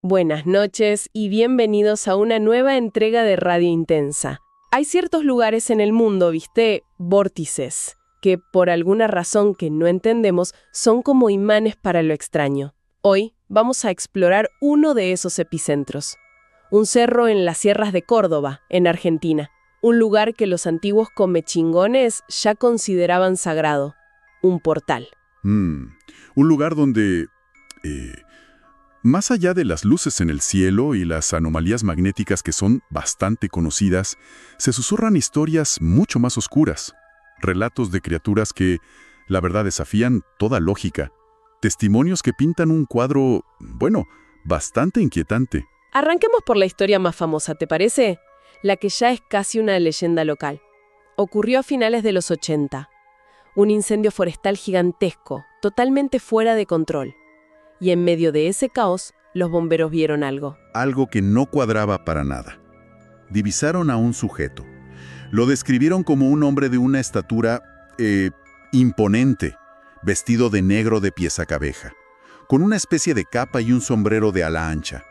Buenas noches y bienvenidos a una nueva entrega de Radio Intensa. Hay ciertos lugares en el mundo, ¿viste? Vórtices, que por alguna razón que no entendemos son como imanes para lo extraño. Hoy vamos a explorar uno de esos epicentros. Un cerro en las sierras de Córdoba, en Argentina. Un lugar que los antiguos comechingones ya consideraban sagrado. Un portal. Un lugar donde, más allá de las luces en el cielo y las anomalías magnéticas que son bastante conocidas, se susurran historias mucho más oscuras. Relatos de criaturas que, la verdad, desafían toda lógica. Testimonios que pintan un cuadro, bastante inquietante. Arranquemos por la historia más famosa, ¿te parece? La que ya es casi una leyenda local. Ocurrió a finales de los 80. Un incendio forestal gigantesco, totalmente fuera de control. Y en medio de ese caos, los bomberos vieron algo. Algo que no cuadraba para nada. Divisaron a un sujeto. Lo describieron como un hombre de una estatura, imponente, vestido de negro de pies a cabeza, con una especie de capa y un sombrero de ala ancha.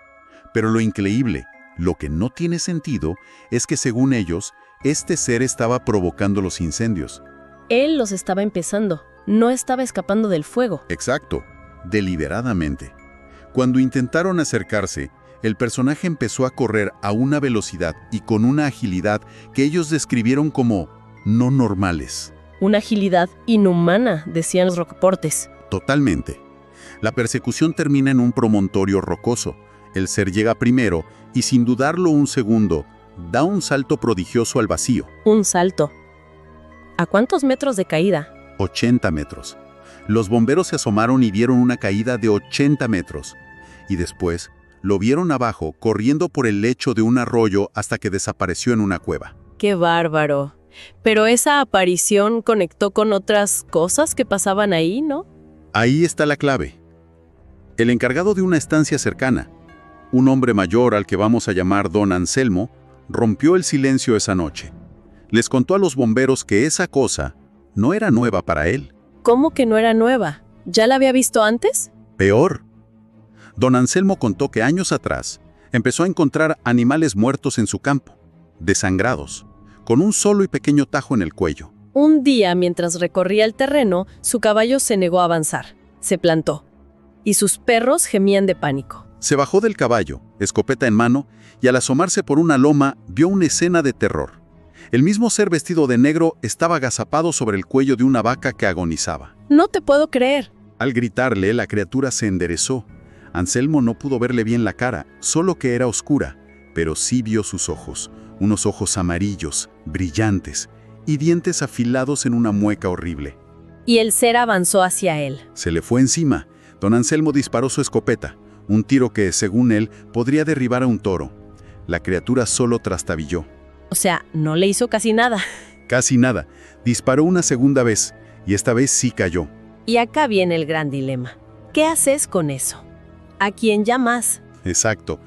Pero lo increíble, lo que no tiene sentido, es que según ellos, este ser estaba provocando los incendios. Él los estaba empezando, no estaba escapando del fuego. Exacto, deliberadamente. Cuando intentaron acercarse, el personaje empezó a correr a una velocidad y con una agilidad que ellos describieron como no normales. Una agilidad inhumana, decían los reportes. Totalmente. La persecución termina en un promontorio rocoso. El ser llega primero y, sin dudarlo un segundo, da un salto prodigioso al vacío. Un salto. ¿A cuántos metros de caída? 80 metros. Los bomberos se asomaron y vieron una caída de 80 metros. Y después lo vieron abajo, corriendo por el lecho de un arroyo hasta que desapareció en una cueva. ¡Qué bárbaro! Pero esa aparición conectó con otras cosas que pasaban ahí, ¿no? Ahí está la clave. El encargado de una estancia cercana, un hombre mayor al que vamos a llamar Don Anselmo, rompió el silencio esa noche. Les contó a los bomberos que esa cosa no era nueva para él. ¿Cómo que no era nueva? ¿Ya la había visto antes? Peor. Don Anselmo contó que años atrás empezó a encontrar animales muertos en su campo, desangrados, con un solo y pequeño tajo en el cuello. Un día, mientras recorría el terreno, su caballo se negó a avanzar. Se plantó. Y sus perros gemían de pánico. Se bajó del caballo, escopeta en mano, y al asomarse por una loma vio una escena de terror. El mismo ser vestido de negro estaba agazapado sobre el cuello de una vaca que agonizaba. No te puedo creer. Al gritarle, la criatura se enderezó. Anselmo no pudo verle bien la cara, solo que era oscura, pero sí vio sus ojos, unos ojos amarillos, brillantes, y dientes afilados en una mueca horrible. Y el ser avanzó hacia él. Se le fue encima. Don Anselmo disparó su escopeta, un tiro que, según él, podría derribar a un toro. La criatura solo trastabilló. O sea, no le hizo casi nada. Casi nada. Disparó una segunda vez, y esta vez sí cayó. Y acá viene el gran dilema. ¿Qué haces con eso? ¿A quién llamas? Exacto.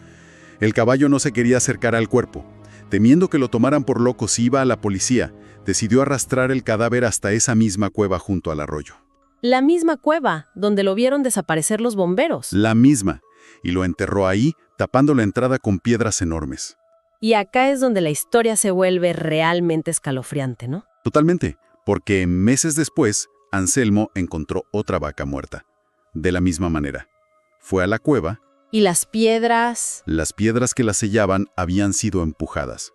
El caballo no se quería acercar al cuerpo. Temiendo que lo tomaran por loco si iba a la policía, decidió arrastrar el cadáver hasta esa misma cueva junto al arroyo. La misma cueva, donde lo vieron desaparecer los bomberos. La misma. Y lo enterró ahí, tapando la entrada con piedras enormes. Y acá es donde la historia se vuelve realmente escalofriante, ¿no? Totalmente, porque meses después, Anselmo encontró otra vaca muerta. De la misma manera. Fue a la cueva. ¿Y las piedras? Las piedras que la sellaban habían sido empujadas,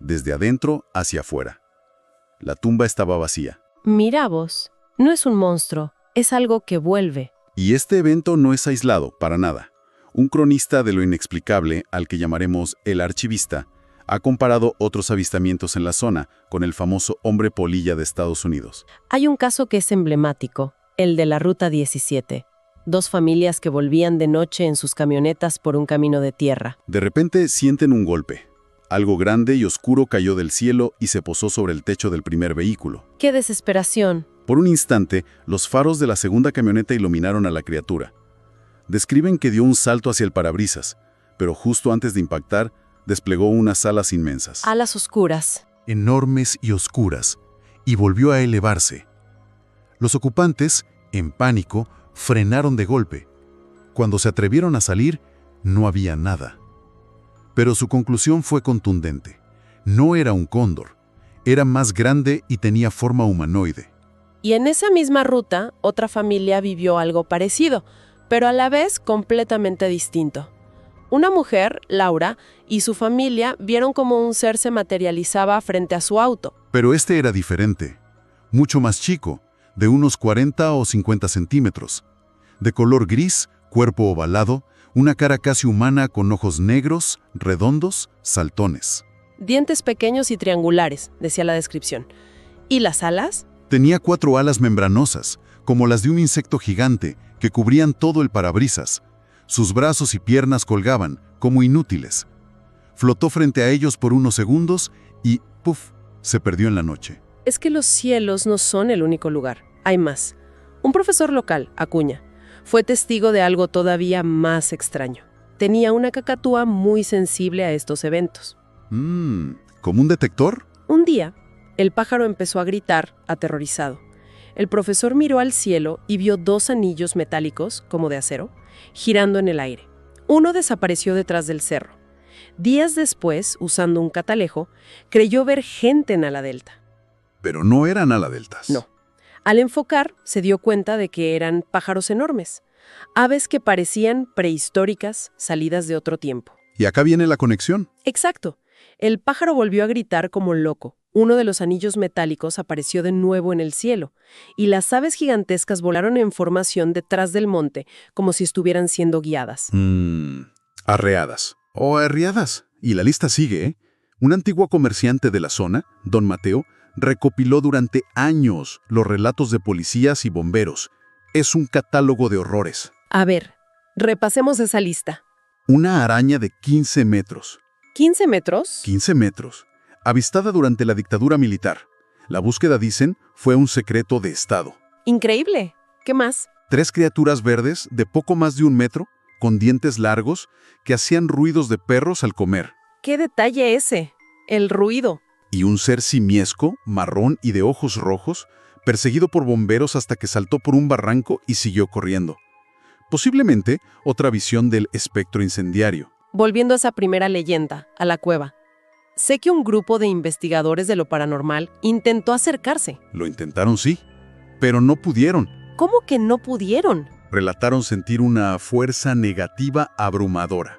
desde adentro hacia afuera. La tumba estaba vacía. Mira vos, no es un monstruo, es algo que vuelve. Y este evento no es aislado, para nada. Un cronista de lo inexplicable, al que llamaremos el archivista, ha comparado otros avistamientos en la zona con el famoso hombre polilla de Estados Unidos. Hay un caso que es emblemático, el de la Ruta 17. 2 familias que volvían de noche en sus camionetas por un camino de tierra. De repente sienten un golpe. Algo grande y oscuro cayó del cielo y se posó sobre el techo del primer vehículo. ¡Qué desesperación! Por un instante, los faros de la segunda camioneta iluminaron a la criatura. Describen que dio un salto hacia el parabrisas, pero justo antes de impactar, desplegó unas alas inmensas. Alas oscuras. Enormes y oscuras, y volvió a elevarse. Los ocupantes, en pánico, frenaron de golpe. Cuando se atrevieron a salir, no había nada. Pero su conclusión fue contundente. No era un cóndor, era más grande y tenía forma humanoide. Y en esa misma ruta, otra familia vivió algo parecido, pero a la vez completamente distinto. Una mujer, Laura, y su familia vieron cómo un ser se materializaba frente a su auto. Pero este era diferente, mucho más chico, de unos 40 o 50 centímetros. De color gris, cuerpo ovalado, una cara casi humana con ojos negros, redondos, saltones. Dientes pequeños y triangulares, decía la descripción. ¿Y las alas? Tenía 4 alas membranosas, como las de un insecto gigante, que cubrían todo el parabrisas. Sus brazos y piernas colgaban, como inútiles. Flotó frente a ellos por unos segundos y, ¡puf!, se perdió en la noche. Es que los cielos no son el único lugar. Hay más. Un profesor local, Acuña, fue testigo de algo todavía más extraño. Tenía una cacatúa muy sensible a estos eventos. ¿Como un detector? Un día, el pájaro empezó a gritar, aterrorizado. El profesor miró al cielo y vio 2 anillos metálicos, como de acero, girando en el aire. Uno desapareció detrás del cerro. Días después, usando un catalejo, creyó ver gente en ala delta. Pero no eran aladeltas. No. Al enfocar, se dio cuenta de que eran pájaros enormes, aves que parecían prehistóricas, salidas de otro tiempo. Y acá viene la conexión. Exacto. El pájaro volvió a gritar como loco. Uno de los anillos metálicos apareció de nuevo en el cielo, y las aves gigantescas volaron en formación detrás del monte, como si estuvieran siendo guiadas. Arreadas. O arriadas. Y la lista sigue, ¿eh? Un antiguo comerciante de la zona, don Mateo, recopiló durante años los relatos de policías y bomberos. Es un catálogo de horrores. A ver, repasemos esa lista. Una araña de 15 metros. ¿15 metros? 15 metros. Avistada durante la dictadura militar. La búsqueda, dicen, fue un secreto de Estado. Increíble. ¿Qué más? 3 criaturas verdes de poco más de 1 metro, con dientes largos, que hacían ruidos de perros al comer. ¿Qué detalle ese? El ruido. Y un ser simiesco, marrón y de ojos rojos, perseguido por bomberos hasta que saltó por un barranco y siguió corriendo. Posiblemente otra visión del espectro incendiario. Volviendo a esa primera leyenda, a la cueva. Sé que un grupo de investigadores de lo paranormal intentó acercarse. Lo intentaron, sí, pero no pudieron. ¿Cómo que no pudieron? Relataron sentir una fuerza negativa abrumadora.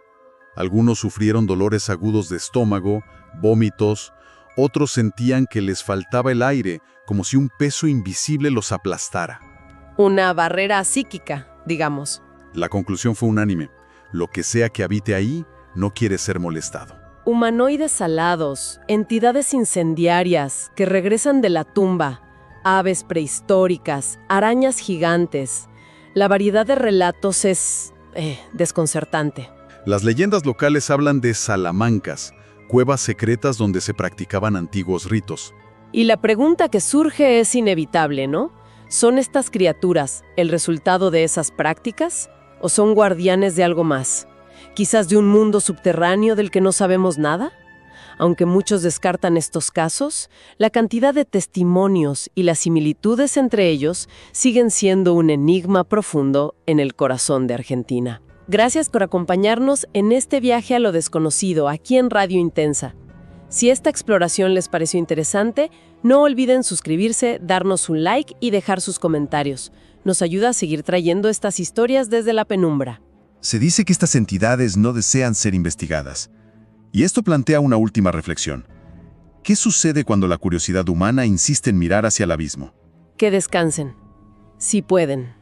Algunos sufrieron dolores agudos de estómago, vómitos. Otros sentían que les faltaba el aire, como si un peso invisible los aplastara. Una barrera psíquica, digamos. La conclusión fue unánime. Lo que sea que habite ahí no quiere ser molestado. Humanoides alados, entidades incendiarias que regresan de la tumba, aves prehistóricas, arañas gigantes. La variedad de relatos es desconcertante. Las leyendas locales hablan de salamancas, cuevas secretas donde se practicaban antiguos ritos. Y la pregunta que surge es inevitable, ¿no? ¿Son estas criaturas el resultado de esas prácticas? ¿O son guardianes de algo más? ¿Quizás de un mundo subterráneo del que no sabemos nada? Aunque muchos descartan estos casos, la cantidad de testimonios y las similitudes entre ellos siguen siendo un enigma profundo en el corazón de Argentina. Gracias por acompañarnos en este viaje a lo desconocido aquí en Radio Intensa. Si esta exploración les pareció interesante, no olviden suscribirse, darnos un like y dejar sus comentarios. Nos ayuda a seguir trayendo estas historias desde la penumbra. Se dice que estas entidades no desean ser investigadas. Y esto plantea una última reflexión. ¿Qué sucede cuando la curiosidad humana insiste en mirar hacia el abismo? Que descansen, si pueden.